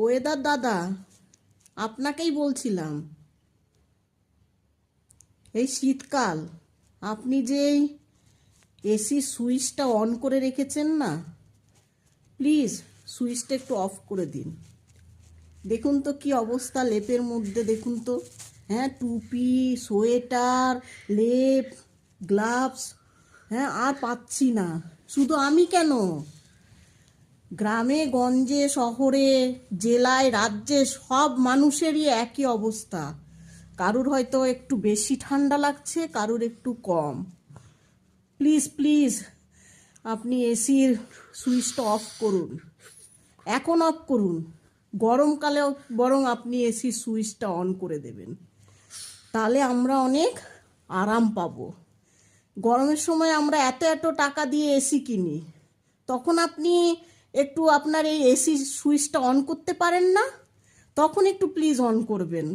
Weather দাদা, আপনাকেই বলছিলাম। এই শীতকাল, আপনি যে এসি সুইচটা অন করে রেখেছেন না, প্লিজ সুইচটা একটু অফ করে দিন। দেখুন তো কি অবস্থা লেপের মধ্যে, দেখুন তো। হ্যাঁ, টুপি, সোয়েটার, লেপ, গ্লাভস, হ্যাঁ আর পাচ্ছি না। শুধু আমি কেন, গ্রামে গঞ্জে শহরে জেলায় রাজ্যে সব মানুষেরই একই অবস্থা। কারুর হয়তো একটু বেশি ঠান্ডা লাগছে, কারুর একটু কম। প্লিজ প্লিজ আপনি এসির সুইচটা অফ করুন, এখন অফ করুন। গরমকালেও বরং আপনি এসির সুইচটা অন করে দেবেন, তাহলে আমরা অনেক আরাম পাবো। গরমের সময় আমরা এত এত টাকা দিয়ে এসি কিনি, তখন আপনি একটু আপনার এই এসি সুইচটা অন করতে পারেন না? তখন একটু প্লিজ অন করবেন।